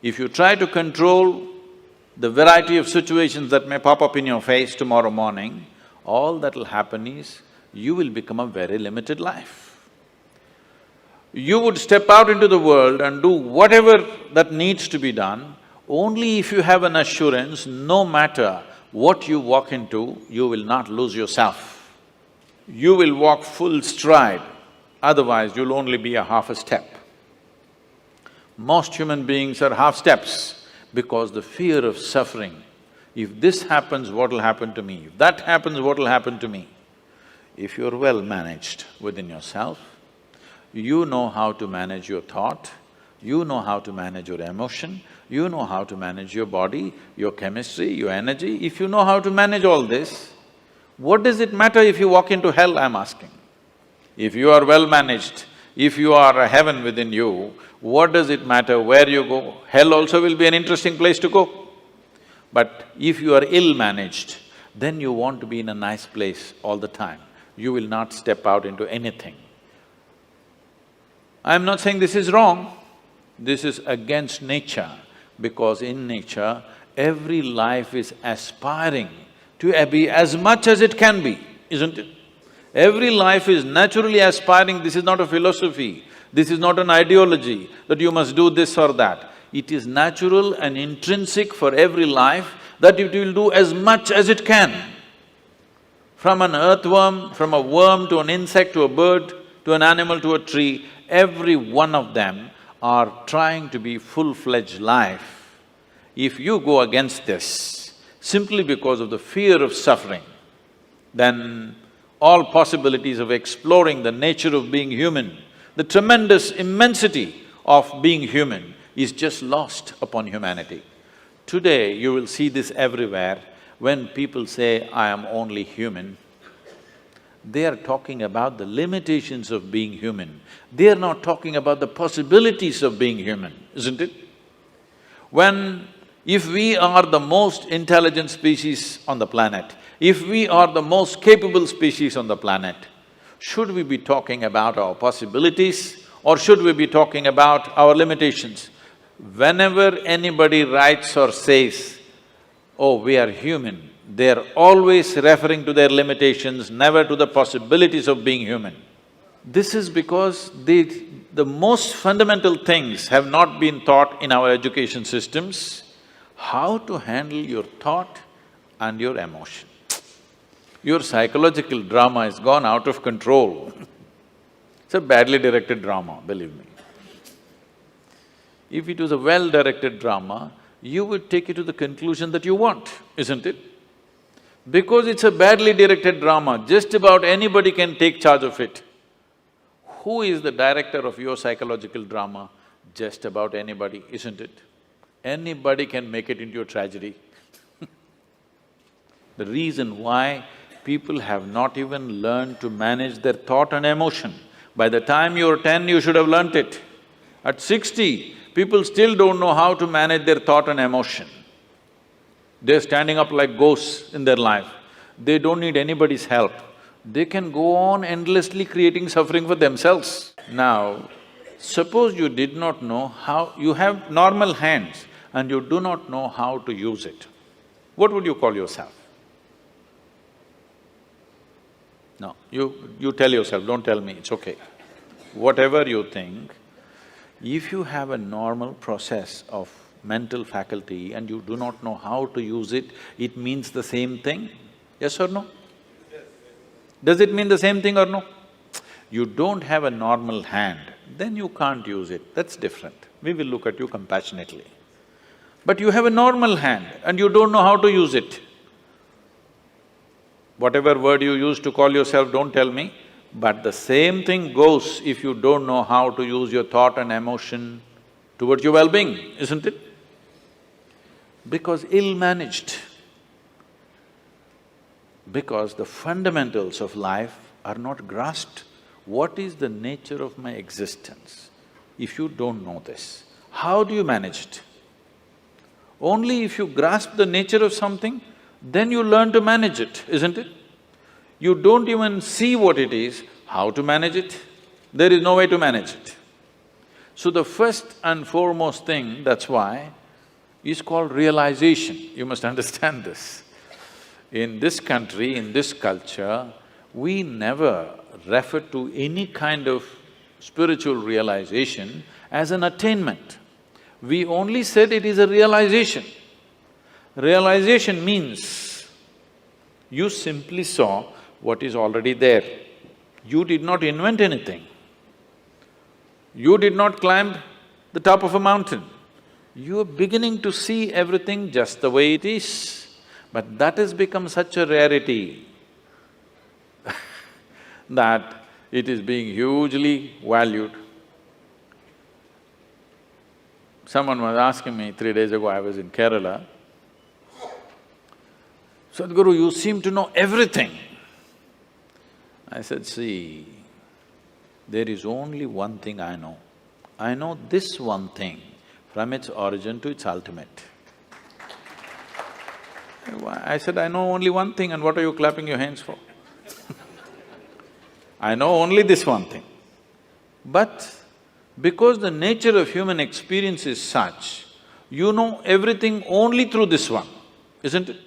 If you try to control the variety of situations that may pop up in your face tomorrow morning, all that'll happen is you will become a very limited life. You would step out into the world and do whatever that needs to be done only if you have an assurance, no matter what you walk into, you will not lose yourself. You will walk full stride, otherwise you'll only be a half a step. Most human beings are half steps because the fear of suffering. If this happens, what'll happen to me? If that happens, what'll happen to me? If you're well managed within yourself, you know how to manage your thought, you know how to manage your emotion, you know how to manage your body, your chemistry, your energy. If you know how to manage all this, what does it matter if you walk into hell, I'm asking? If you are well managed, if you are a heaven within you, what does it matter where you go? Hell also will be an interesting place to go. But if you are ill-managed, then you want to be in a nice place all the time. You will not step out into anything. I'm not saying this is wrong, this is against nature, because in nature, every life is aspiring to be as much as it can be, isn't it? Every life is naturally aspiring, this is not a philosophy, this is not an ideology that you must do this or that. It is natural and intrinsic for every life that it will do as much as it can. From an earthworm, from a worm to an insect to a bird, to an animal to a tree, every one of them are trying to be full-fledged life. If you go against this simply because of the fear of suffering, then all possibilities of exploring the nature of being human, the tremendous immensity of being human is just lost upon humanity. Today, you will see this everywhere. When people say, I am only human, they are talking about the limitations of being human. They are not talking about the possibilities of being human, isn't it? If we are the most intelligent species on the planet, if we are the most capable species on the planet, should we be talking about our possibilities or should we be talking about our limitations? Whenever anybody writes or says, oh, we are human, they're always referring to their limitations, never to the possibilities of being human. This is because the most fundamental things have not been taught in our education systems, how to handle your thought and your emotion. Your psychological drama has gone out of control. It's a badly directed drama, believe me. If it was a well-directed drama, you would take it to the conclusion that you want, isn't it? Because it's a badly directed drama, just about anybody can take charge of it. Who is the director of your psychological drama? Just about anybody, isn't it? Anybody can make it into a tragedy. The reason why people have not even learned to manage their thought and emotion. By the time you're 10, you should have learnt it. At 60, people still don't know how to manage their thought and emotion. They're standing up like ghosts in their life. They don't need anybody's help. They can go on endlessly creating suffering for themselves. Now, suppose you did not know how… you have normal hands and you do not know how to use it. What would you call yourself? No, you tell yourself, don't tell me, it's okay. Whatever you think, if you have a normal process of mental faculty and you do not know how to use it, it means the same thing, yes or no? Does it mean the same thing or no? You don't have a normal hand, then you can't use it, that's different. We will look at you compassionately. But you have a normal hand and you don't know how to use it. Whatever word you use to call yourself, don't tell me, but the same thing goes if you don't know how to use your thought and emotion towards your well-being, isn't it? Because ill-managed. Because the fundamentals of life are not grasped. What is the nature of my existence? If you don't know this, how do you manage it? Only if you grasp the nature of something, then you learn to manage it, isn't it? You don't even see what it is, how to manage it? There is no way to manage it. So the first and foremost thing, that's why, is called realization. You must understand this. In this country, in this culture, we never refer to any kind of spiritual realization as an attainment. We only said it is a realization. Realization means you simply saw what is already there. You did not invent anything. You did not climb the top of a mountain. You are beginning to see everything just the way it is. But that has become such a rarity that it is being hugely valued. Someone was asking me 3 days ago, I was in Kerala, "Sadhguru, you seem to know everything." I said, "See, there is only one thing I know. I know this one thing from its origin to its ultimate." I said, "I know only one thing, and what are you clapping your hands for?" I know only this one thing. But because the nature of human experience is such, you know everything only through this one, isn't it?